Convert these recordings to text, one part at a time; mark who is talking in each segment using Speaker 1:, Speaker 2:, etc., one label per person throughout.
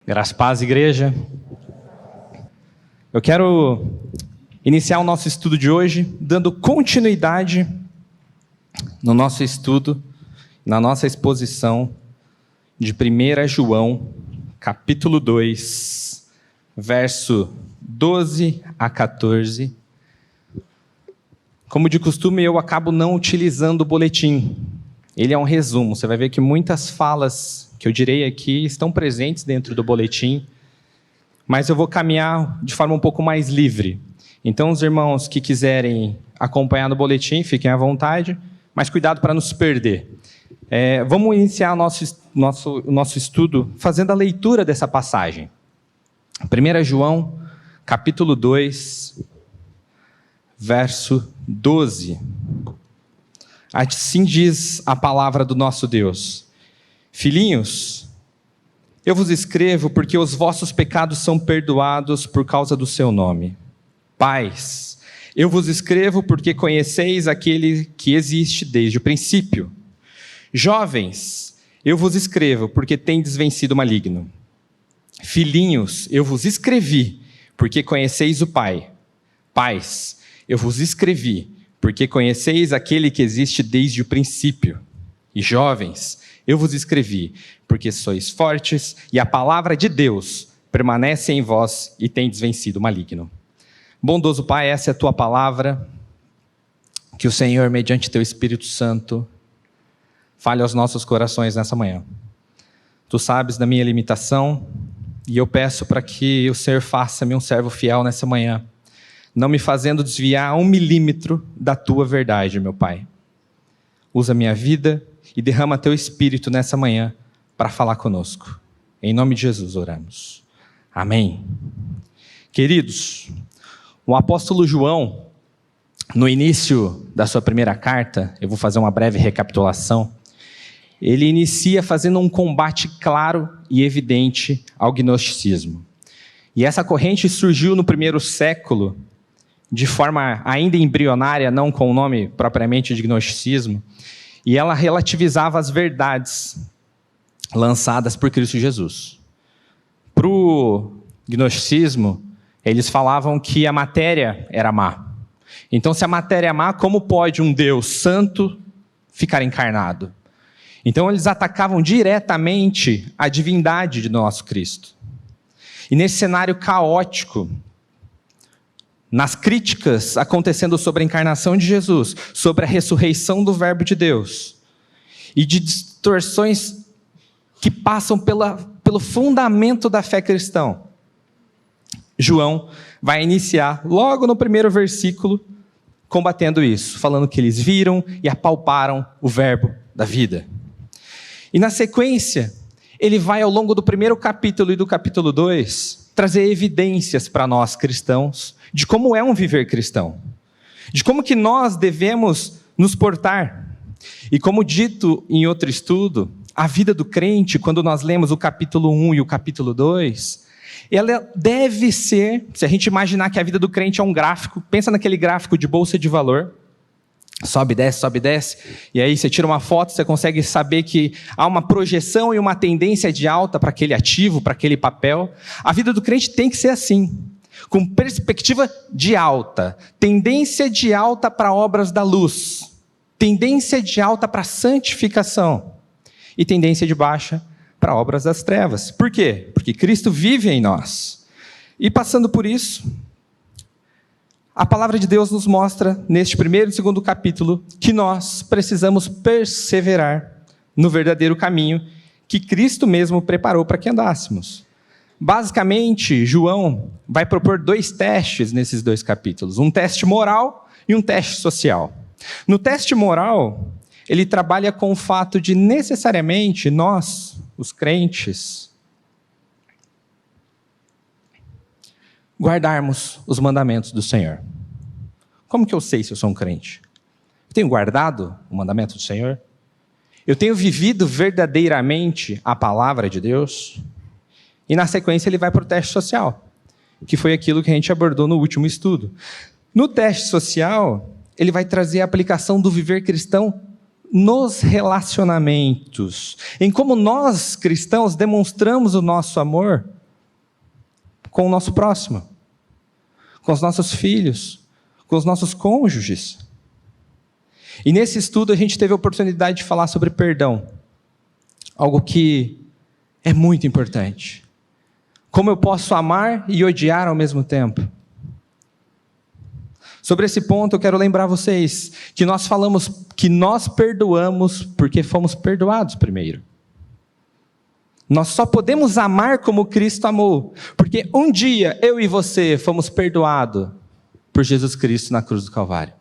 Speaker 1: Graças a paz, igreja. Eu quero iniciar o nosso estudo de hoje dando continuidade no nosso estudo, na nossa exposição de 1 João, capítulo 2, verso 12 a 14. Como de costume, eu acabo não utilizando o boletim. Ele é um resumo. Você vai ver que muitas falas que eu direi aqui estão presentes dentro do boletim, mas eu vou caminhar de forma um pouco mais livre. Então, os irmãos que quiserem acompanhar no boletim, fiquem à vontade, mas cuidado para não se perder. Vamos iniciar o nosso estudo fazendo a leitura dessa passagem. 1 João, capítulo 2, verso 12. Assim diz a palavra do nosso Deus: Filhinhos, eu vos escrevo porque os vossos pecados são perdoados por causa do seu nome. Pais, eu vos escrevo porque conheceis aquele que existe desde o princípio. Jovens, eu vos escrevo porque tendes vencido o maligno. Filhinhos, eu vos escrevi porque conheceis o Pai. Pais, eu vos escrevi porque conheceis aquele que existe desde o princípio. E jovens, eu vos escrevi porque sois fortes e a palavra de Deus permanece em vós e tendes vencido o maligno. Bondoso Pai, essa é a tua palavra. Que o Senhor, mediante teu Espírito Santo, fale aos nossos corações nessa manhã. Tu sabes da minha limitação e eu peço para que o Senhor faça-me um servo fiel nessa manhã, não me fazendo desviar 1 milímetro da tua verdade, meu Pai. Usa minha vida e derrama teu Espírito nessa manhã para falar conosco. Em nome de Jesus oramos. Amém. Queridos, o apóstolo João, no início da sua primeira carta, eu vou fazer uma breve recapitulação, ele inicia fazendo um combate claro e evidente ao gnosticismo. E essa corrente surgiu no primeiro século, de forma ainda embrionária, não com o nome propriamente de gnosticismo, e ela relativizava as verdades lançadas por Cristo Jesus. Para o gnosticismo, eles falavam que a matéria era má. Então, se a matéria é má, como pode um Deus santo ficar encarnado? Então, eles atacavam diretamente a divindade de nosso Cristo. E nesse cenário caótico, nas críticas acontecendo sobre a encarnação de Jesus, sobre a ressurreição do Verbo de Deus, e de distorções que passam pelo fundamento da fé cristã, João vai iniciar logo no primeiro versículo combatendo isso, falando que eles viram e apalparam o Verbo da vida. E na sequência, ele vai ao longo do primeiro capítulo e do capítulo 2 trazer evidências para nós cristãos de como é um viver cristão, de como que nós devemos nos portar. E como dito em outro estudo, a vida do crente, quando nós lemos o capítulo 1 e o capítulo 2, ela deve ser, se a gente imaginar que a vida do crente é um gráfico, pensa naquele gráfico de bolsa de valor, sobe, desce, e aí você tira uma foto, você consegue saber que há uma projeção e uma tendência de alta para aquele ativo, para aquele papel. A vida do crente tem que ser assim, com perspectiva de alta, tendência de alta para obras da luz, tendência de alta para santificação e tendência de baixa para obras das trevas. Por quê? Porque Cristo vive em nós. E passando por isso, a palavra de Deus nos mostra, neste primeiro e segundo capítulo, que nós precisamos perseverar no verdadeiro caminho que Cristo mesmo preparou para que andássemos. Basicamente, João vai propor 2 testes nesses 2 capítulos, um teste moral e um teste social. No teste moral, ele trabalha com o fato de necessariamente nós, os crentes, guardarmos os mandamentos do Senhor. Como que eu sei se eu sou um crente? Eu tenho guardado o mandamento do Senhor? Eu tenho vivido verdadeiramente a palavra de Deus? E na sequência ele vai para o teste social, que foi aquilo que a gente abordou no último estudo. No teste social, ele vai trazer a aplicação do viver cristão nos relacionamentos, em como nós, cristãos, demonstramos o nosso amor com o nosso próximo, com os nossos filhos, com os nossos cônjuges. E nesse estudo a gente teve a oportunidade de falar sobre perdão, algo que é muito importante. Como eu posso amar e odiar ao mesmo tempo? Sobre esse ponto eu quero lembrar vocês que nós falamos que nós perdoamos porque fomos perdoados primeiro. Nós só podemos amar como Cristo amou, porque um dia eu e você fomos perdoados por Jesus Cristo na cruz do Calvário.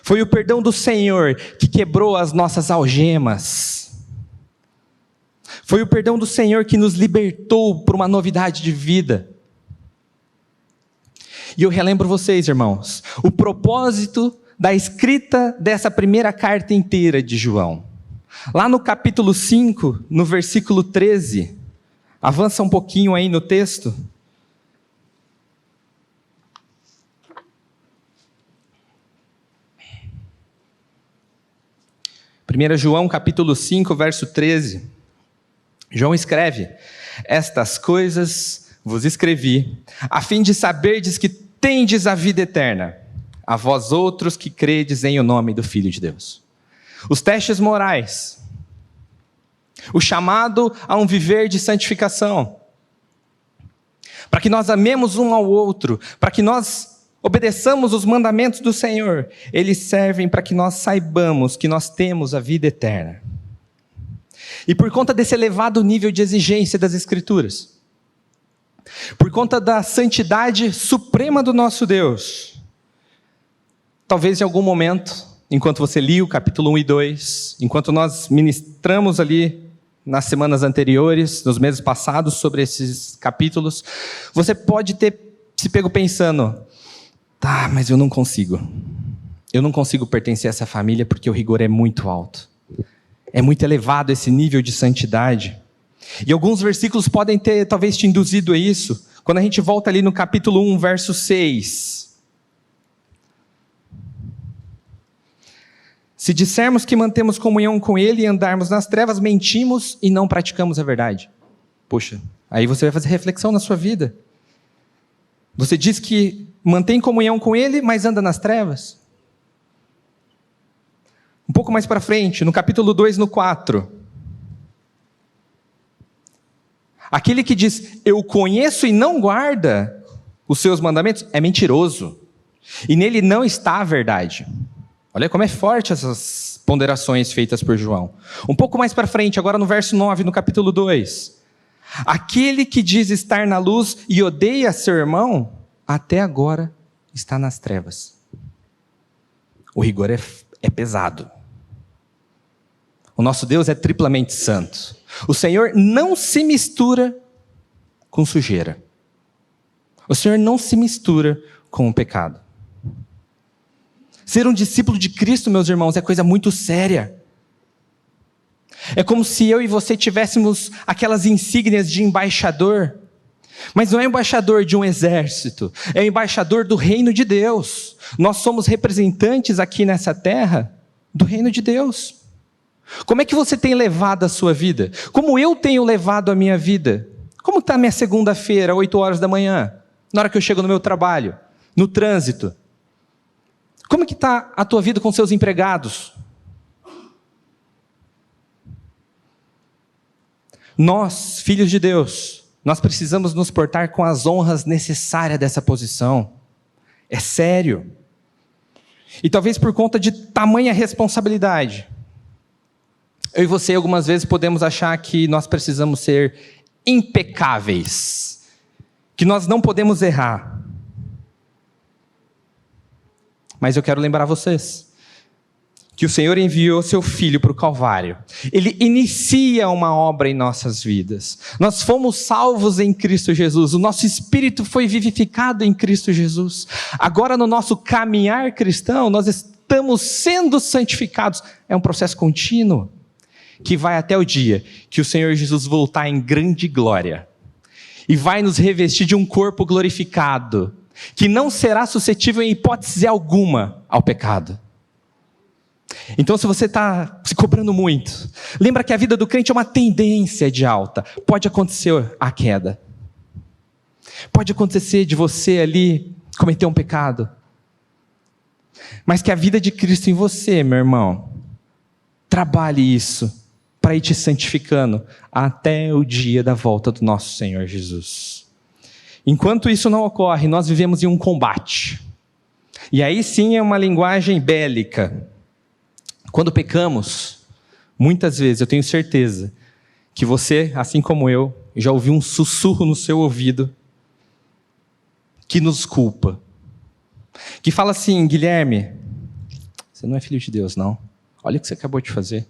Speaker 1: Foi o perdão do Senhor que quebrou as nossas algemas. Foi o perdão do Senhor que nos libertou para uma novidade de vida. E eu relembro vocês, irmãos, o propósito da escrita dessa primeira carta inteira de João. Lá no capítulo 5, no versículo 13, avança um pouquinho aí no texto. Primeira João capítulo 5, verso 13. João escreve: estas coisas vos escrevi, a fim de saberdes que tendes a vida eterna, a vós outros que credes em o nome do Filho de Deus. Os testes morais, o chamado a um viver de santificação, para que nós amemos um ao outro, para que nós obedeçamos os mandamentos do Senhor, eles servem para que nós saibamos que nós temos a vida eterna. E por conta desse elevado nível de exigência das Escrituras, por conta da santidade suprema do nosso Deus, talvez em algum momento, enquanto você lia o capítulo 1 e 2, enquanto nós ministramos ali nas semanas anteriores, nos meses passados, sobre esses capítulos, você pode ter se pego pensando: tá, mas eu não consigo pertencer a essa família porque o rigor é muito alto, é muito elevado esse nível de santidade. E alguns versículos podem ter talvez te induzido a isso. Quando a gente volta ali no capítulo 1, verso 6. Se dissermos que mantemos comunhão com Ele e andarmos nas trevas, mentimos e não praticamos a verdade. Poxa, aí você vai fazer reflexão na sua vida. Você diz que mantém comunhão com Ele, mas anda nas trevas. Um pouco mais para frente, no capítulo 2, no 4. Aquele que diz, eu conheço e não guarda os seus mandamentos, é mentiroso. E nele não está a verdade. Olha como é forte essas ponderações feitas por João. Um pouco mais para frente, agora no verso 9, no capítulo 2. Aquele que diz estar na luz e odeia seu irmão, até agora está nas trevas. O rigor é pesado. O nosso Deus é triplamente santo. O Senhor não se mistura com sujeira. O Senhor não se mistura com o pecado. Ser um discípulo de Cristo, meus irmãos, é coisa muito séria. É como se eu e você tivéssemos aquelas insígnias de embaixador, mas não é embaixador de um exército, é embaixador do reino de Deus. Nós somos representantes aqui nessa terra do reino de Deus. Como é que você tem levado a sua vida? Como eu tenho levado a minha vida? Como está a minha segunda-feira, 8 horas da manhã, na hora que eu chego no meu trabalho, no trânsito? Como é que está a tua vida com seus empregados? Nós, filhos de Deus, nós precisamos nos portar com as honras necessárias dessa posição. É sério. E talvez por conta de tamanha responsabilidade, eu e você algumas vezes podemos achar que nós precisamos ser impecáveis, que nós não podemos errar. Mas eu quero lembrar vocês que o Senhor enviou seu Filho para o Calvário. Ele inicia uma obra em nossas vidas. Nós fomos salvos em Cristo Jesus. O nosso espírito foi vivificado em Cristo Jesus. Agora no nosso caminhar cristão, nós estamos sendo santificados. É um processo contínuo, que vai até o dia que o Senhor Jesus voltar em grande glória e vai nos revestir de um corpo glorificado, que não será suscetível em hipótese alguma ao pecado. Então, se você está se cobrando muito, lembra que a vida do crente é uma tendência de alta. Pode acontecer a queda. Pode acontecer de você ali cometer um pecado, mas que a vida de Cristo em você, meu irmão, trabalhe isso para ir te santificando até o dia da volta do nosso Senhor Jesus. Enquanto isso não ocorre, nós vivemos em um combate. E aí sim é uma linguagem bélica. Quando pecamos, muitas vezes eu tenho certeza que você, assim como eu, já ouviu um sussurro no seu ouvido que nos culpa. Que fala assim: Guilherme, você não é filho de Deus, não. Olha o que você acabou de fazer.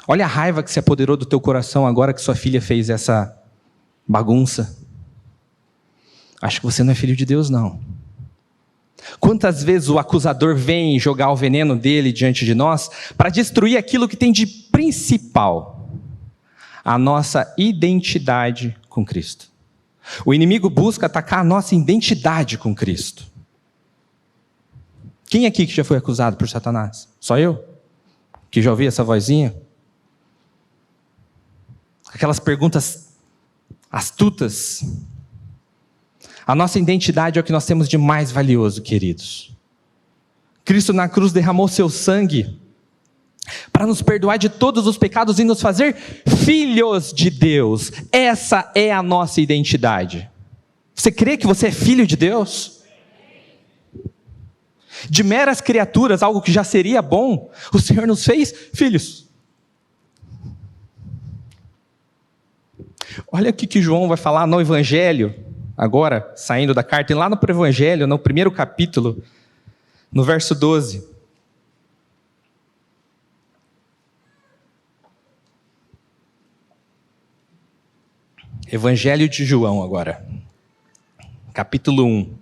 Speaker 1: Olha a raiva que se apoderou do teu coração agora que sua filha fez essa bagunça. Acho que você não é filho de Deus, não. Quantas vezes o acusador vem jogar o veneno dele diante de nós para destruir aquilo que tem de principal, a nossa identidade com Cristo. O inimigo busca atacar a nossa identidade com Cristo. Quem aqui que já foi acusado por Satanás? Só eu? Que já ouvi essa vozinha? Aquelas perguntas astutas. A nossa identidade é o que nós temos de mais valioso, queridos. Cristo na cruz derramou seu sangue para nos perdoar de todos os pecados e nos fazer filhos de Deus. Essa é a nossa identidade. Você crê que você é filho de Deus? De meras criaturas, algo que já seria bom, o Senhor nos fez filhos. Olha o que João vai falar no Evangelho, agora, saindo da carta, e lá no Evangelho, no primeiro capítulo, no verso 12. Evangelho de João agora, capítulo 1,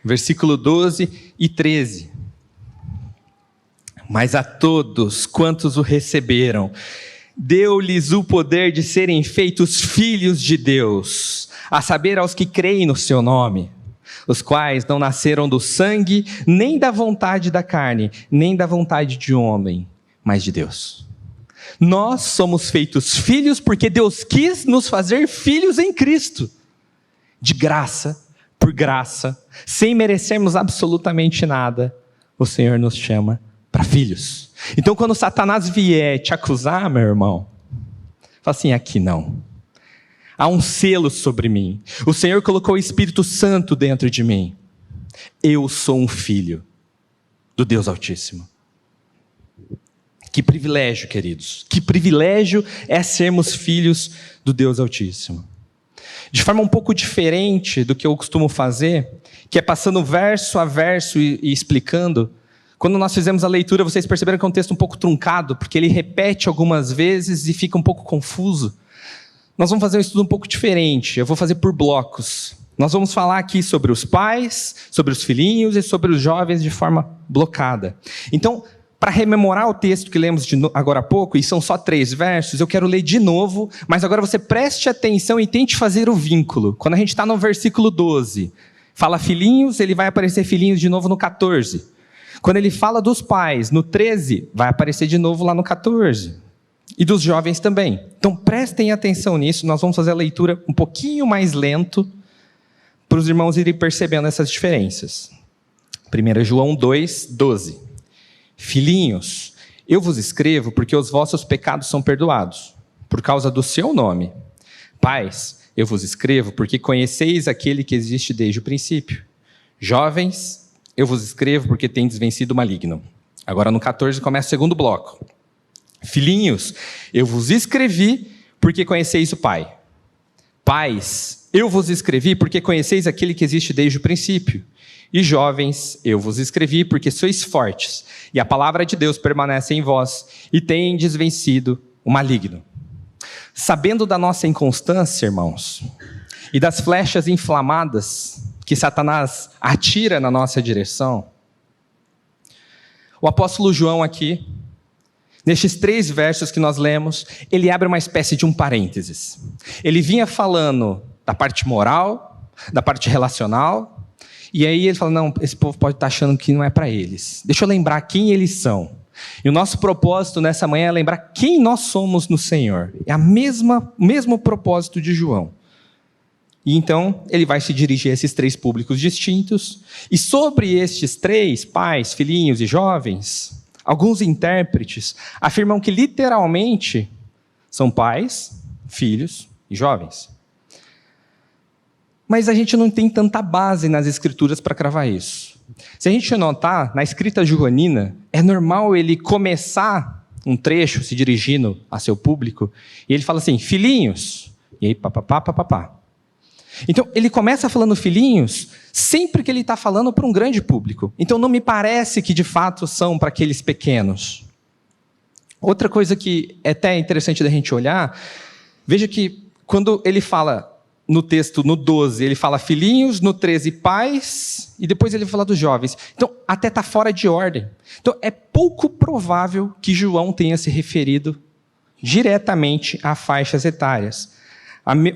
Speaker 1: versículo 12 e 13. Mas a todos quantos o receberam, deu-lhes o poder de serem feitos filhos de Deus, a saber, aos que creem no seu nome, os quais não nasceram do sangue, nem da vontade da carne, nem da vontade de homem, mas de Deus. Nós somos feitos filhos porque Deus quis nos fazer filhos em Cristo, de graça, por graça, sem merecermos absolutamente nada, o Senhor nos chama para filhos. Então quando Satanás vier te acusar, meu irmão, fala assim: aqui não. Há um selo sobre mim. O Senhor colocou o Espírito Santo dentro de mim. Eu sou um filho do Deus Altíssimo. Que privilégio, queridos. Que privilégio é sermos filhos do Deus Altíssimo. De forma um pouco diferente do que eu costumo fazer, que é passando verso a verso e explicando. Quando nós fizemos a leitura, vocês perceberam que é um texto um pouco truncado, porque ele repete algumas vezes e fica um pouco confuso. Nós vamos fazer um estudo um pouco diferente, eu vou fazer por blocos. Nós vamos falar aqui sobre os pais, sobre os filhinhos e sobre os jovens de forma blocada. Então, para rememorar o texto que lemos agora há pouco, e são só 3 versos, eu quero ler de novo, mas agora você preste atenção e tente fazer o vínculo. Quando a gente está no versículo 12, fala filhinhos, ele vai aparecer filhinhos de novo no 14. Quando ele fala dos pais, no 13, vai aparecer de novo lá no 14. E dos jovens também. Então prestem atenção nisso, nós vamos fazer a leitura um pouquinho mais lento, para os irmãos irem percebendo essas diferenças. 1 João 2, 12. Filhinhos, eu vos escrevo porque os vossos pecados são perdoados, por causa do seu nome. Pais, eu vos escrevo porque conheceis aquele que existe desde o princípio. Jovens, eu vos escrevo porque tendes vencido o maligno. Agora no 14 começa o segundo bloco. Filhinhos, eu vos escrevi porque conheceis o Pai. Pais, eu vos escrevi porque conheceis aquele que existe desde o princípio. E jovens, eu vos escrevi porque sois fortes, e a palavra de Deus permanece em vós, e tendes vencido o maligno. Sabendo da nossa inconstância, irmãos, e das flechas inflamadas que Satanás atira na nossa direção, o apóstolo João aqui, nestes 3 versos que nós lemos, ele abre uma espécie de um parênteses. Ele vinha falando da parte moral, da parte relacional, e aí ele fala, não, esse povo pode estar achando que não é para eles. Deixa eu lembrar quem eles são. E o nosso propósito nessa manhã é lembrar quem nós somos no Senhor. É o mesmo propósito de João. E então ele vai se dirigir a esses 3 públicos distintos. E sobre estes 3, pais, filhinhos e jovens, alguns intérpretes afirmam que literalmente são pais, filhos e jovens. Mas a gente não tem tanta base nas escrituras para cravar isso. Se a gente notar, na escrita joanina, é normal ele começar um trecho se dirigindo a seu público, e ele fala assim, filhinhos, e aí papapá, papapá. Então, ele começa falando filhinhos sempre que ele está falando para um grande público. Então, não me parece que de fato são para aqueles pequenos. Outra coisa que é até interessante da gente olhar, veja que quando ele fala no texto, no 12, ele fala filhinhos, no 13, pais, e depois ele fala dos jovens. Então, até está fora de ordem. Então, é pouco provável que João tenha se referido diretamente a faixas etárias.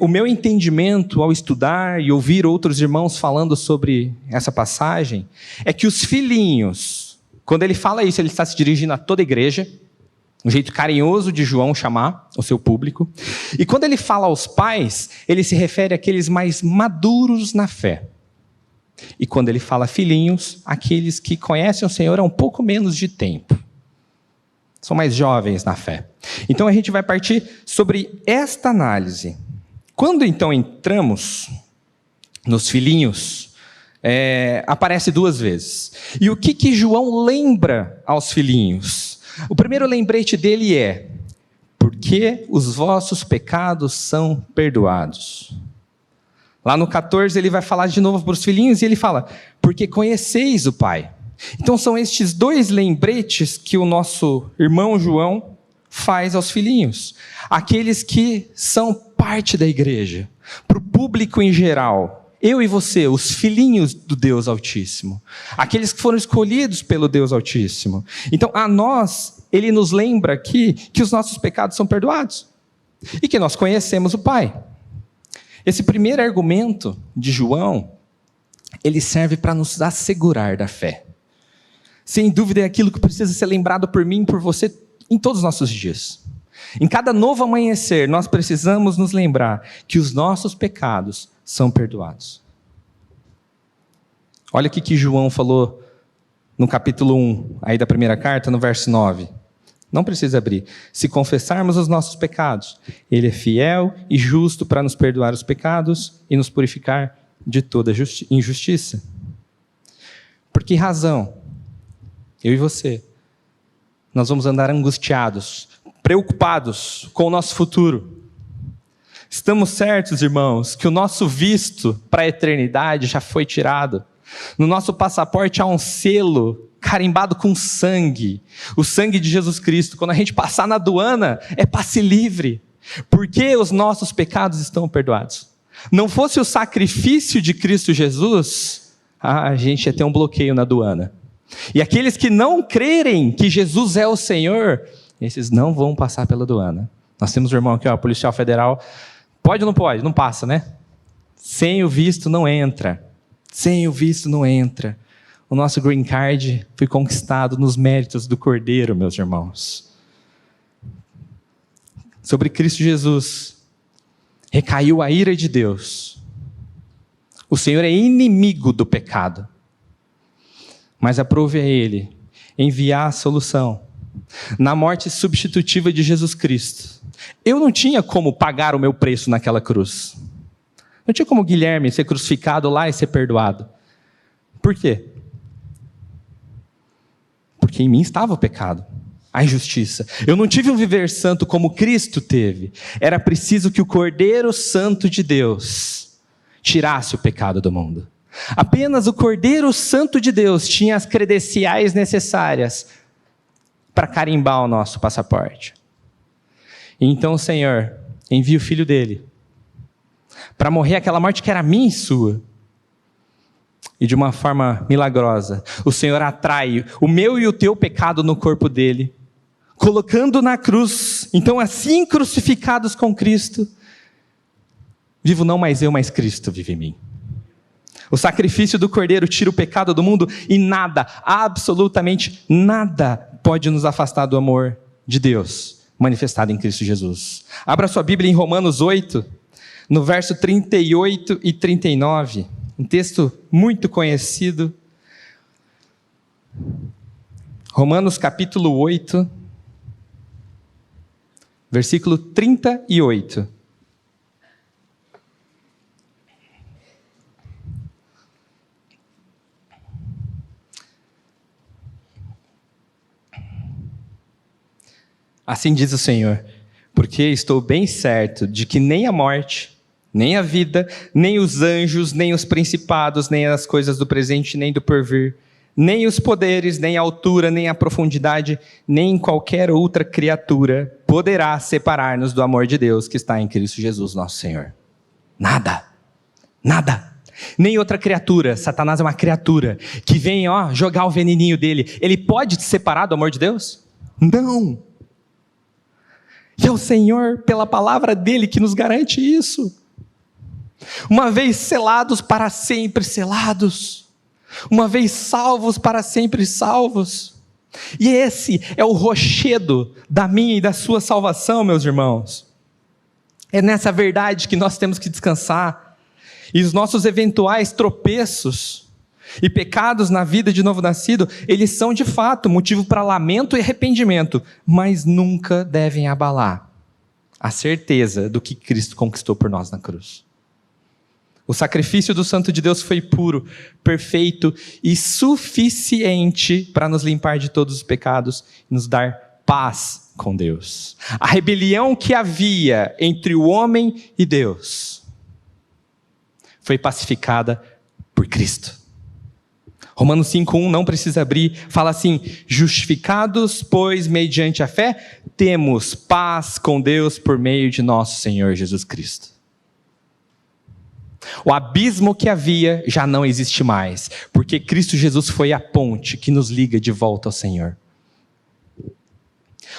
Speaker 1: O meu entendimento ao estudar e ouvir outros irmãos falando sobre essa passagem, é que os filhinhos, quando ele fala isso, ele está se dirigindo a toda a igreja, um jeito carinhoso de João chamar o seu público. E quando ele fala aos pais, ele se refere àqueles mais maduros na fé. E quando ele fala filhinhos, aqueles que conhecem o Senhor há um pouco menos de tempo. São mais jovens na fé. Então a gente vai partir sobre esta análise. Quando então entramos nos filhinhos, aparece 2 vezes. E o que João lembra aos filhinhos? O primeiro lembrete dele é, porque os vossos pecados são perdoados. Lá no 14 ele vai falar de novo para os filhinhos e ele fala, porque conheceis o Pai. Então são estes 2 lembretes que o nosso irmão João faz aos filhinhos. Aqueles que são parte da igreja, para o público em geral. Eu e você, os filhinhos do Deus Altíssimo. Aqueles que foram escolhidos pelo Deus Altíssimo. Então, a nós, ele nos lembra aqui que os nossos pecados são perdoados. E que nós conhecemos o Pai. Esse primeiro argumento de João, ele serve para nos assegurar da fé. Sem dúvida é aquilo que precisa ser lembrado por mim e por você em todos os nossos dias. Em cada novo amanhecer, nós precisamos nos lembrar que os nossos pecados são perdoados. Olha o que João falou no capítulo 1, aí da primeira carta, no verso 9. Não precisa abrir. Se confessarmos os nossos pecados, Ele é fiel e justo para nos perdoar os pecados e nos purificar de toda injustiça. Por que razão? Eu e você, nós vamos andar angustiados, preocupados com o nosso futuro. Estamos certos, irmãos, que o nosso visto para a eternidade já foi tirado. No nosso passaporte há um selo carimbado com sangue, o sangue de Jesus Cristo. Quando a gente passar na aduana, é passe livre, porque os nossos pecados estão perdoados. Não fosse o sacrifício de Cristo Jesus, a gente ia ter um bloqueio na aduana. E aqueles que não crerem que Jesus é o Senhor, esses não vão passar pela aduana. Nós temos um irmão aqui, policial federal. Pode ou não pode? Não passa, né? Sem o visto não entra. Sem o visto não entra. O nosso green card foi conquistado nos méritos do Cordeiro, meus irmãos. Sobre Cristo Jesus, recaiu a ira de Deus. O Senhor é inimigo do pecado. Mas aprove a Ele enviar a solução na morte substitutiva de Jesus Cristo. Eu não tinha como pagar o meu preço naquela cruz. Não tinha como Guilherme ser crucificado lá e ser perdoado. Por quê? Porque em mim estava o pecado, a injustiça. Eu não tive um viver santo como Cristo teve. Era preciso que o Cordeiro Santo de Deus tirasse o pecado do mundo. Apenas o Cordeiro Santo de Deus tinha as credenciais necessárias para carimbar o nosso passaporte. E então o Senhor envia o Filho dele para morrer aquela morte que era minha e sua. E de uma forma milagrosa, o Senhor atrai o meu e o teu pecado no corpo dele, colocando na cruz. Então, assim crucificados com Cristo, vivo não mais eu, mas Cristo vive em mim. O sacrifício do Cordeiro tira o pecado do mundo e nada, absolutamente nada, pode nos afastar do amor de Deus manifestado em Cristo Jesus. Abra sua Bíblia em Romanos 8. no verso 38 e 39, um texto muito conhecido. Romanos capítulo 8, versículo 38. Assim diz o Senhor: porque estou bem certo de que nem a morte, nem a vida, nem os anjos, nem os principados, nem as coisas do presente, nem do porvir, nem os poderes, nem a altura, nem a profundidade, nem qualquer outra criatura poderá separar-nos do amor de Deus que está em Cristo Jesus, nosso Senhor. Nada, nada. Nem outra criatura. Satanás é uma criatura que vem jogar o veneninho dele. Ele pode te separar do amor de Deus? Não. E é o Senhor, pela palavra dele, que nos garante isso. Uma vez selados, para sempre selados. Uma vez salvos, para sempre salvos. E esse é o rochedo da minha e da sua salvação, meus irmãos. É nessa verdade que nós temos que descansar. E os nossos eventuais tropeços e pecados na vida de novo nascido, eles são de fato motivo para lamento e arrependimento, mas nunca devem abalar a certeza do que Cristo conquistou por nós na cruz. O sacrifício do Santo de Deus foi puro, perfeito e suficiente para nos limpar de todos os pecados e nos dar paz com Deus. A rebelião que havia entre o homem e Deus foi pacificada por Cristo. Romanos 5:1, não precisa abrir, fala assim: justificados, pois, mediante a fé, temos paz com Deus por meio de nosso Senhor Jesus Cristo. O abismo que havia já não existe mais, porque Cristo Jesus foi a ponte que nos liga de volta ao Senhor.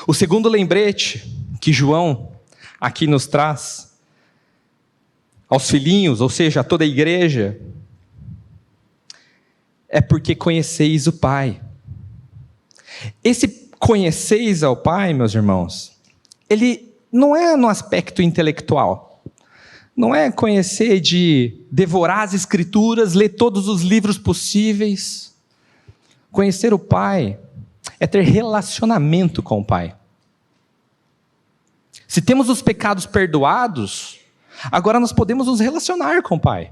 Speaker 1: O segundo lembrete que João aqui nos traz aos filhinhos, ou seja, a toda a igreja, é porque conheceis o Pai. Esse conheceis ao Pai, meus irmãos, ele não é no aspecto intelectual. Não é conhecer de devorar as Escrituras, ler todos os livros possíveis. Conhecer o Pai é ter relacionamento com o Pai. Se temos os pecados perdoados, agora nós podemos nos relacionar com o Pai.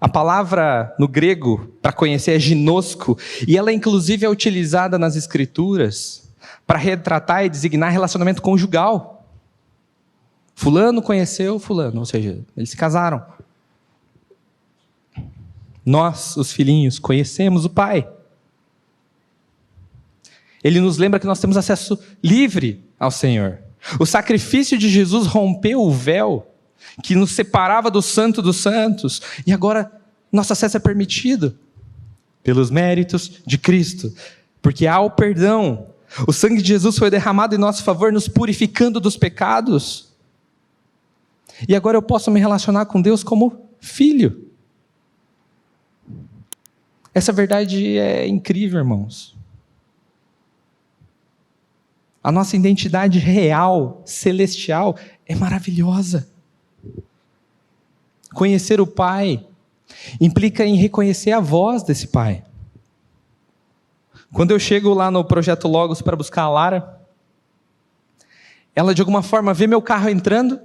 Speaker 1: A palavra no grego para conhecer é ginosco, e ela inclusive é utilizada nas Escrituras para retratar e designar relacionamento conjugal. Fulano conheceu fulano, ou seja, eles se casaram. Nós, os filhinhos, conhecemos o Pai. Ele nos lembra que nós temos acesso livre ao Senhor. O sacrifício de Jesus rompeu o véu que nos separava do Santo dos Santos, e agora nosso acesso é permitido pelos méritos de Cristo, porque há o perdão. O sangue de Jesus foi derramado em nosso favor, nos purificando dos pecados, e agora eu posso me relacionar com Deus como filho. Essa verdade é incrível, irmãos. A nossa identidade real, celestial, é maravilhosa. Conhecer o Pai implica em reconhecer a voz desse Pai. Quando eu chego lá no Projeto Logos para buscar a Lara, ela de alguma forma vê meu carro entrando,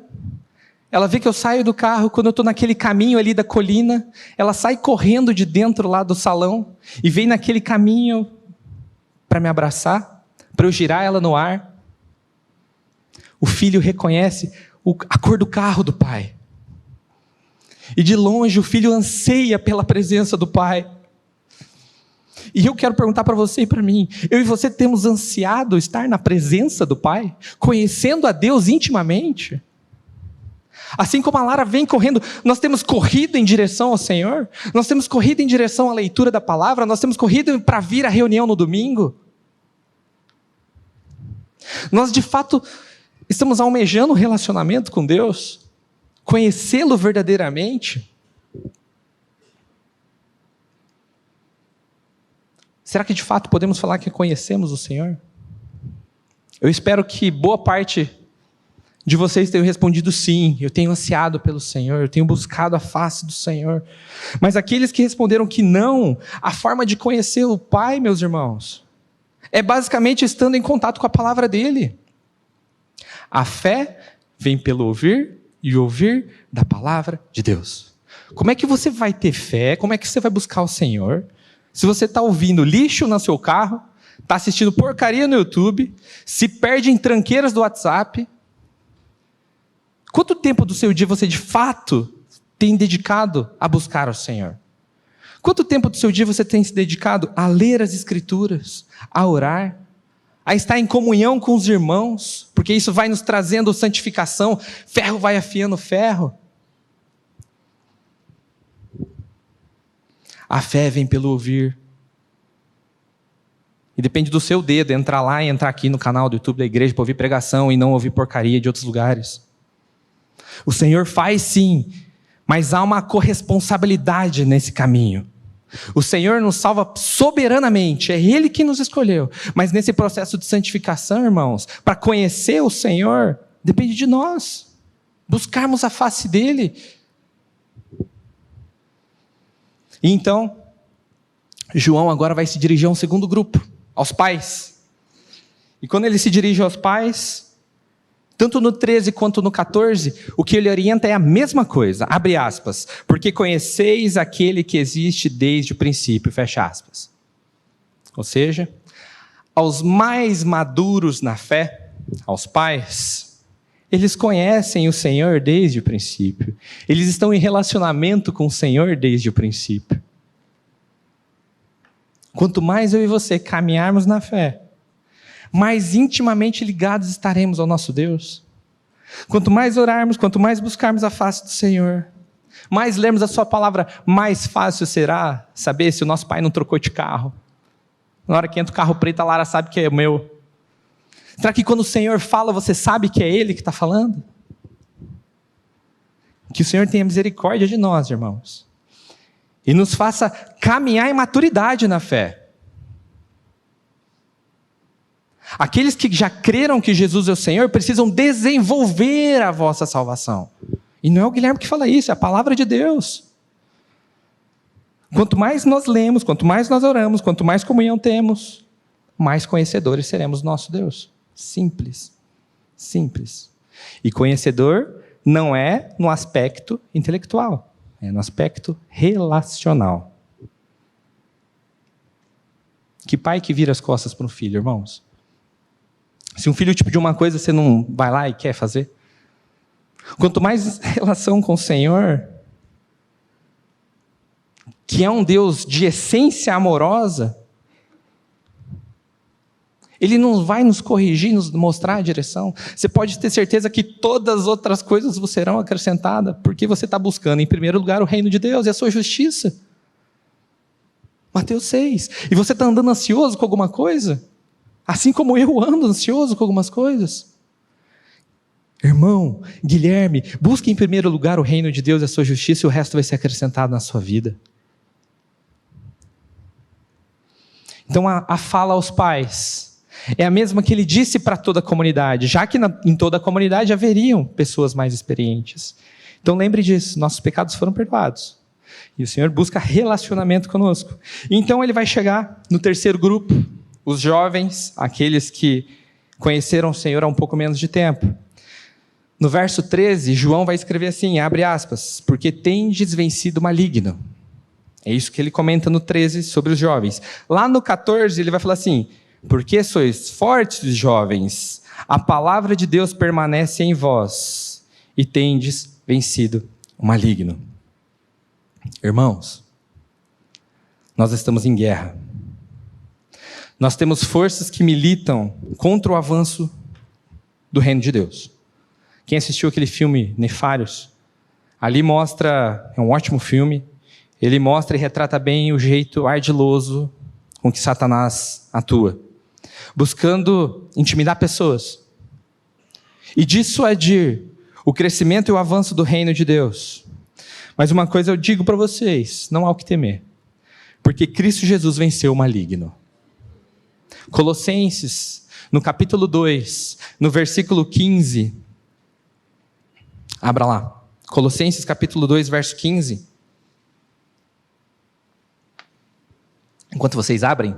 Speaker 1: ela vê que eu saio do carro, quando eu estou naquele caminho ali da colina, ela sai correndo de dentro lá do salão e vem naquele caminho para me abraçar, para eu girar ela no ar. O filho reconhece a cor do carro do pai. E de longe o filho anseia pela presença do Pai. E eu quero perguntar para você e para mim, eu e você temos ansiado estar na presença do Pai? Conhecendo a Deus intimamente? Assim como a Lara vem correndo, nós temos corrido em direção ao Senhor? Nós temos corrido em direção à leitura da palavra? Nós temos corrido para vir à reunião no domingo? Nós de fato estamos almejando um relacionamento com Deus? Conhecê-lo verdadeiramente? Será que de fato podemos falar que conhecemos o Senhor? Eu espero que boa parte de vocês tenho respondido sim, eu tenho ansiado pelo Senhor, eu tenho buscado a face do Senhor. Mas aqueles que responderam que não, a forma de conhecer o Pai, meus irmãos, é basicamente estando em contato com a palavra dele. A fé vem pelo ouvir e ouvir da palavra de Deus. Como é que você vai ter fé? Como é que você vai buscar o Senhor? Se você está ouvindo lixo no seu carro, está assistindo porcaria no YouTube, se perde em tranqueiras do WhatsApp. Quanto tempo do seu dia você de fato tem dedicado a buscar o Senhor? Quanto tempo do seu dia você tem se dedicado a ler as Escrituras, a orar, a estar em comunhão com os irmãos? Porque isso vai nos trazendo santificação, ferro vai afiando ferro. A fé vem pelo ouvir. E depende do seu dedo, entrar lá e entrar aqui no canal do YouTube da igreja para ouvir pregação e não ouvir porcaria de outros lugares. O Senhor faz sim, mas há uma corresponsabilidade nesse caminho. O Senhor nos salva soberanamente, é Ele que nos escolheu. Mas nesse processo de santificação, irmãos, para conhecer o Senhor, depende de nós. Buscarmos a face dEle. E então, João agora vai se dirigir a um segundo grupo, aos pais. E quando ele se dirige aos pais, tanto no 13 quanto no 14, o que ele orienta é a mesma coisa, abre aspas, porque conheceis aquele que existe desde o princípio, fecha aspas. Ou seja, aos mais maduros na fé, aos pais, eles conhecem o Senhor desde o princípio, eles estão em relacionamento com o Senhor desde o princípio. Quanto mais eu e você caminharmos na fé, mais intimamente ligados estaremos ao nosso Deus. Quanto mais orarmos, quanto mais buscarmos a face do Senhor, mais lermos a sua palavra, mais fácil será saber se o nosso pai não trocou de carro. Na hora que entra o carro preto, a Lara sabe que é o meu. Será que quando o Senhor fala, você sabe que é Ele que está falando? Que o Senhor tenha misericórdia de nós, irmãos, e nos faça caminhar em maturidade na fé. Aqueles que já creram que Jesus é o Senhor precisam desenvolver a vossa salvação. E não é o Guilherme que fala isso, é a palavra de Deus. Quanto mais nós lemos, quanto mais nós oramos, quanto mais comunhão temos, mais conhecedores seremos do nosso Deus. Simples. Simples. E conhecedor não é no aspecto intelectual, é no aspecto relacional. Que pai que vira as costas para um filho, irmãos? Se um filho te pedir uma coisa, você não vai lá e quer fazer? Quanto mais relação com o Senhor, que é um Deus de essência amorosa, Ele não vai nos corrigir, nos mostrar a direção. Você pode ter certeza que todas as outras coisas vos serão acrescentadas, porque você está buscando, em primeiro lugar, o reino de Deus e a sua justiça. Mateus 6. E você está andando ansioso com alguma coisa? Assim como eu ando ansioso com algumas coisas. Irmão, Guilherme, busque em primeiro lugar o reino de Deus e a sua justiça, e o resto vai ser acrescentado na sua vida. Então a fala aos pais é a mesma que ele disse para toda a comunidade, já que em toda a comunidade haveriam pessoas mais experientes. Então lembre disso, nossos pecados foram perdoados. E o Senhor busca relacionamento conosco. Então ele vai chegar no terceiro grupo, os jovens, aqueles que conheceram o Senhor há um pouco menos de tempo. No verso 13, João vai escrever assim, abre aspas, porque tendes vencido o maligno. É isso que ele comenta no 13 sobre os jovens. Lá no 14, ele vai falar assim, porque sois fortes, jovens, a palavra de Deus permanece em vós, e tendes vencido o maligno. Irmãos, nós estamos em guerra. Nós temos forças que militam contra o avanço do reino de Deus. Quem assistiu aquele filme Nefários, ali mostra, é um ótimo filme, ele mostra e retrata bem o jeito ardiloso com que Satanás atua, buscando intimidar pessoas e dissuadir o crescimento e o avanço do reino de Deus. Mas uma coisa eu digo para vocês, não há o que temer, porque Cristo Jesus venceu o maligno. Colossenses, no capítulo 2, no versículo 15, Abra lá. Colossenses capítulo 2, verso 15. Enquanto vocês abrem,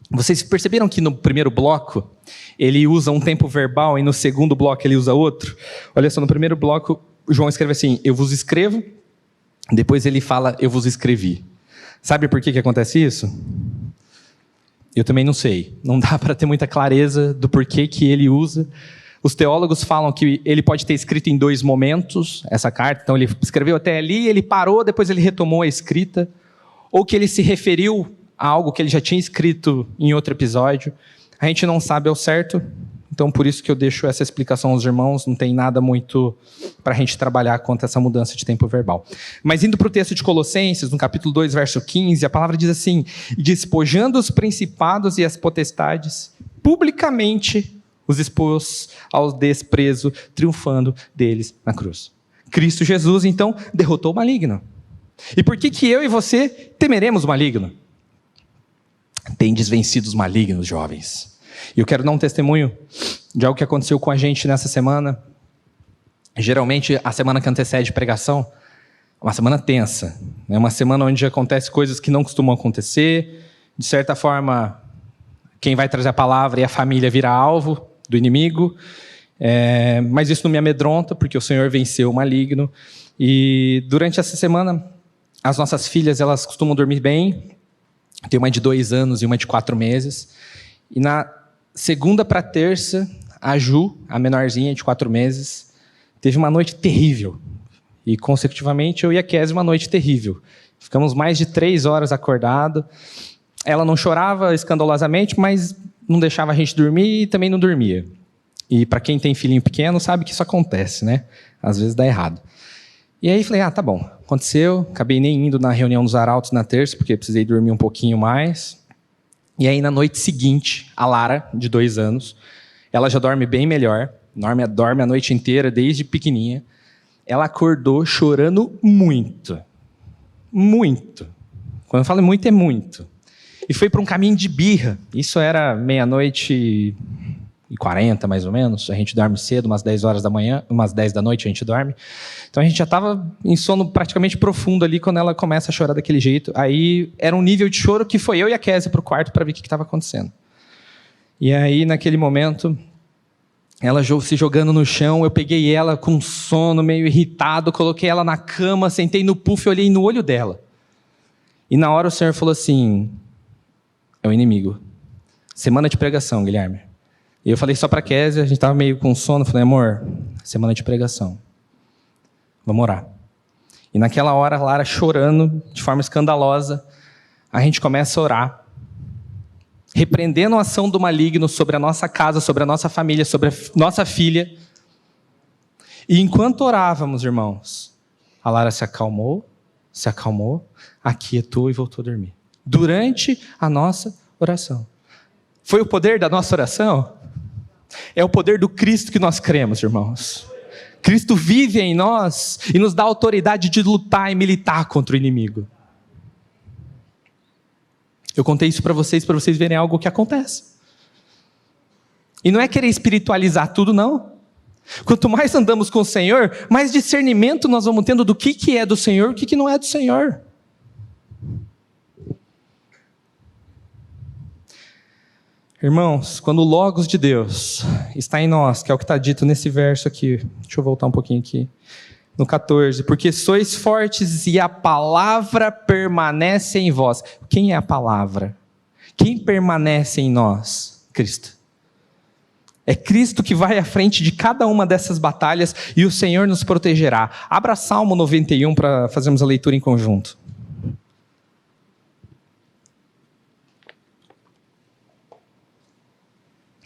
Speaker 1: vocês perceberam que no primeiro bloco ele usa um tempo verbal e no segundo bloco ele usa outro? Olha só, no primeiro bloco João escreve assim, eu vos escrevo, depois ele fala, eu vos escrevi. Sabe por que acontece isso? Eu também não sei. Não dá para ter muita clareza do porquê que ele usa. Os teólogos falam que ele pode ter escrito em 2 momentos essa carta. Então ele escreveu até ali, ele parou, depois ele retomou a escrita. Ou que ele se referiu a algo que ele já tinha escrito em outro episódio. A gente não sabe ao certo. Então por isso que eu deixo essa explicação aos irmãos. Não tem nada muito para a gente trabalhar quanto a essa mudança de tempo verbal. Mas indo para o texto de Colossenses, no capítulo 2, verso 15, a palavra diz assim, despojando os principados e as potestades, publicamente os expôs ao desprezo, triunfando deles na cruz. Cristo Jesus, então, derrotou o maligno. E por que eu e você temeremos o maligno? Tendes vencido os malignos, jovens. E eu quero dar um testemunho de algo que aconteceu com a gente nessa semana. Geralmente, a semana que antecede pregação, é uma semana tensa. É uma semana onde acontecem coisas que não costumam acontecer. De certa forma, quem vai trazer a palavra e a família vira alvo do inimigo, mas isso não me amedronta, porque o Senhor venceu o maligno. E durante essa semana, as nossas filhas, elas costumam dormir bem. Tem uma de 2 anos e uma de 4 meses. E na segunda para terça, a Ju, a menorzinha de 4 meses, teve uma noite terrível. E consecutivamente eu e a Kézia uma noite terrível. Ficamos mais de 3 horas acordados. Ela não chorava escandalosamente, mas não deixava a gente dormir e também não dormia. E para quem tem filhinho pequeno, sabe que isso acontece, né? Às vezes dá errado. E aí falei, tá bom, aconteceu. Acabei nem indo na reunião dos arautos na terça, porque precisei dormir um pouquinho mais. E aí na noite seguinte, a Lara, de 2 anos, ela já dorme bem melhor, dorme a noite inteira, desde pequenininha. Ela acordou chorando muito. Muito. Quando eu falo muito, é muito. E foi para um caminho de birra. Isso era 00:40, mais ou menos. A gente dorme cedo, umas 10 horas da manhã, umas 10 da noite a gente dorme. Então a gente já estava em sono praticamente profundo ali quando ela começa a chorar daquele jeito. Aí era um nível de choro que foi eu e a Kézia para o quarto para ver o que estava acontecendo. E aí, naquele momento, ela se jogando no chão, eu peguei ela com sono, meio irritado, coloquei ela na cama, sentei no puff e olhei no olho dela. E na hora o Senhor falou assim, é o inimigo. Semana de pregação, Guilherme. E eu falei só para a Kézia, a gente estava meio com sono, falei, amor, semana de pregação. Vamos orar. E naquela hora, a Lara chorando, de forma escandalosa, a gente começa a orar, repreendendo a ação do maligno sobre a nossa casa, sobre a nossa família, sobre a nossa filha. E enquanto orávamos, irmãos, a Lara se acalmou, aquietou e voltou a dormir. Durante a nossa oração. Foi o poder da nossa oração? É o poder do Cristo que nós cremos, irmãos. Cristo vive em nós e nos dá autoridade de lutar e militar contra o inimigo. Eu contei isso para vocês verem algo que acontece. E não é querer espiritualizar tudo, não. Quanto mais andamos com o Senhor, mais discernimento nós vamos tendo do que é do Senhor e o que não é do Senhor. Irmãos, quando o Logos de Deus está em nós, que é o que está dito nesse verso aqui, deixa eu voltar um pouquinho aqui, no 14, porque sois fortes e a palavra permanece em vós. Quem é a palavra? Quem permanece em nós? Cristo. É Cristo que vai à frente de cada uma dessas batalhas e o Senhor nos protegerá. Abra Salmo 91 para fazermos a leitura em conjunto.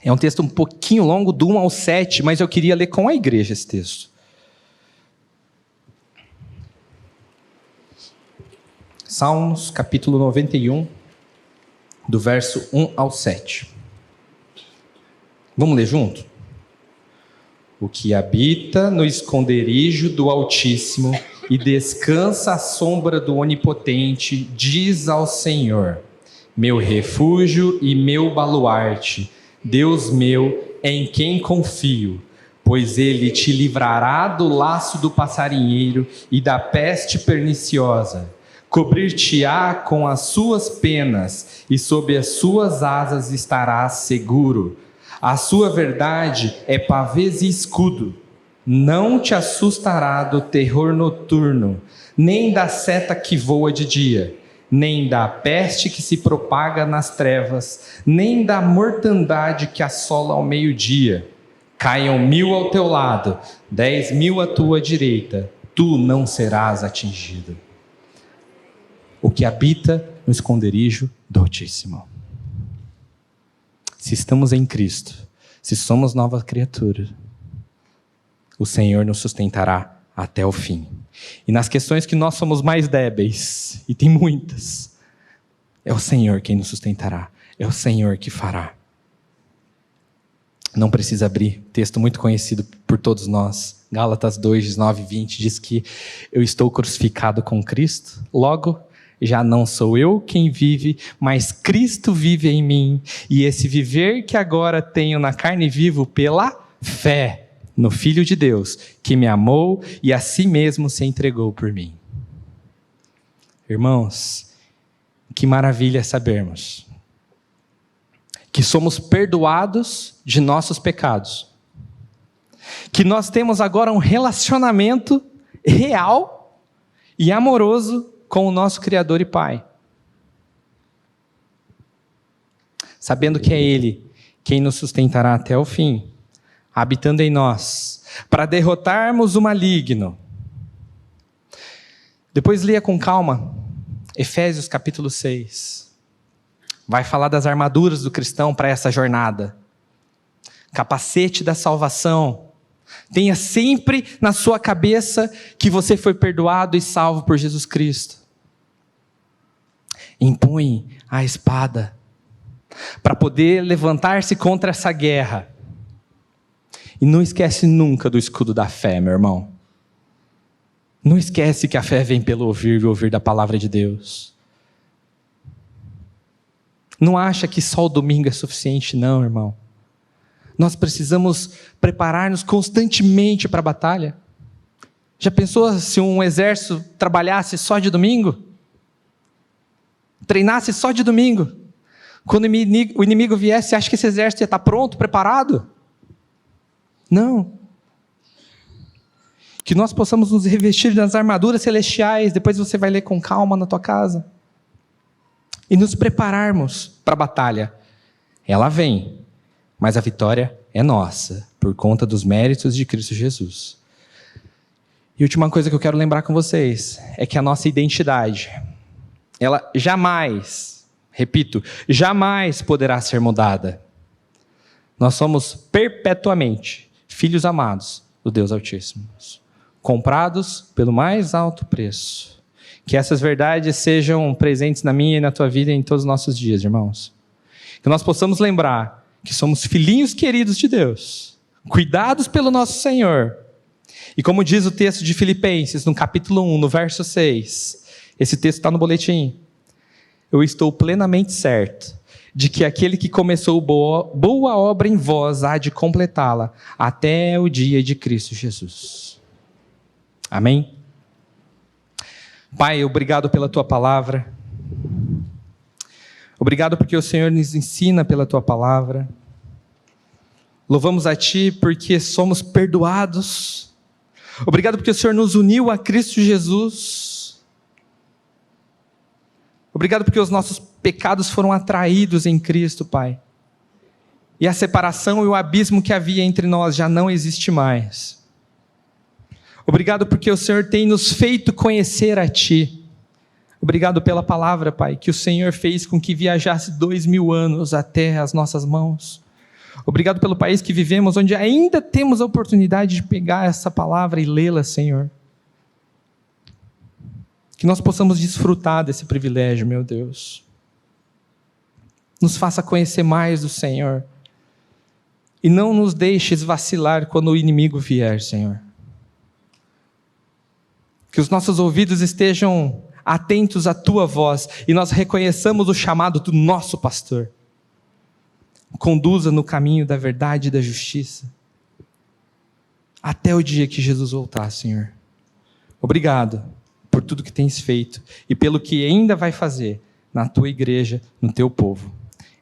Speaker 1: É um texto um pouquinho longo, do 1 ao 7, mas eu queria ler com a igreja esse texto. Salmos, capítulo 91, do verso 1 ao 7. Vamos ler junto? O que habita no esconderijo do Altíssimo e descansa à sombra do Onipotente, diz ao Senhor, meu refúgio e meu baluarte, Deus meu, em quem confio. pois ele te livrará do laço do passarinheiro e da peste perniciosa. Cobrir-te-á com as suas penas, e sob as suas asas estarás seguro. A sua verdade é pavês e escudo. Não te assustará do terror noturno, nem da seta que voa de dia, nem da peste que se propaga nas trevas, nem da mortandade que assola ao meio-dia. Caiam 1000 ao teu lado, 10.000 à tua direita, tu não serás atingido. O que habita no esconderijo do Altíssimo. Se estamos em Cristo, se somos nova criatura, o Senhor nos sustentará até o fim. E nas questões que nós somos mais débeis, e tem muitas, é o Senhor quem nos sustentará, é o Senhor que fará. Não precisa abrir, texto muito conhecido por todos nós, Gálatas 2, 19 e 20, diz que eu estou crucificado com Cristo, logo já não sou eu quem vive, mas Cristo vive em mim, e esse viver que agora tenho na carne vivo pela fé no Filho de Deus, que me amou e a si mesmo se entregou por mim. Irmãos, que maravilha sabermos que somos perdoados de nossos pecados, que nós temos agora um relacionamento real e amoroso com o nosso Criador e Pai, sabendo que é Ele quem nos sustentará até o fim, habitando em nós, para derrotarmos o maligno. Depois leia com calma Efésios capítulo 6. Vai falar das armaduras do cristão para essa jornada. Capacete da salvação. Tenha sempre na sua cabeça que você foi perdoado e salvo por Jesus Cristo. Empunhe a espada para poder levantar-se contra essa guerra. E não esquece nunca do escudo da fé, meu irmão. Não esquece que a fé vem pelo ouvir e ouvir da palavra de Deus. Não acha que só o domingo é suficiente, não, irmão. Nós precisamos preparar-nos constantemente para a batalha. Já pensou se um exército trabalhasse só de domingo? Treinasse só de domingo? Quando o inimigo viesse, acha que esse exército ia estar pronto, preparado? Não. Que nós possamos nos revestir das armaduras celestiais, depois você vai ler com calma na tua casa. E nos prepararmos para a batalha. Ela vem, mas a vitória é nossa, por conta dos méritos de Cristo Jesus. E a última coisa que eu quero lembrar com vocês, é que a nossa identidade, ela jamais, repito, jamais poderá ser mudada. Nós somos perpetuamente filhos amados do Deus Altíssimo, comprados pelo mais alto preço. Que essas verdades sejam presentes na minha e na tua vida e em todos os nossos dias, irmãos. Que nós possamos lembrar que somos filhinhos queridos de Deus, cuidados pelo nosso Senhor. E como diz o texto de Filipenses, no capítulo 1, no verso 6, esse texto está no boletim. Eu estou plenamente certo de que aquele que começou boa obra em vós há de completá-la até o dia de Cristo Jesus. Amém? Pai, obrigado pela Tua palavra. Obrigado porque o Senhor nos ensina pela Tua palavra. Louvamos a Ti porque somos perdoados. Obrigado porque o Senhor nos uniu a Cristo Jesus. Obrigado porque os nossos pecados foram atraídos em Cristo, Pai. E a separação e o abismo que havia entre nós já não existe mais. Obrigado porque o Senhor tem nos feito conhecer a Ti. Obrigado pela palavra, Pai, que o Senhor fez com que viajasse 2000 anos até as nossas mãos. Obrigado pelo país que vivemos, onde ainda temos a oportunidade de pegar essa palavra e lê-la, Senhor. Que nós possamos desfrutar desse privilégio, meu Deus. Nos faça conhecer mais do Senhor. E não nos deixes vacilar quando o inimigo vier, Senhor. Que os nossos ouvidos estejam atentos à Tua voz e nós reconheçamos o chamado do nosso pastor. Conduza no caminho da verdade e da justiça. até o dia que Jesus voltar, Senhor. Obrigado por tudo que tens feito e pelo que ainda vai fazer na tua igreja, no teu povo.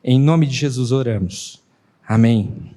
Speaker 1: Em nome de Jesus oramos. Amém.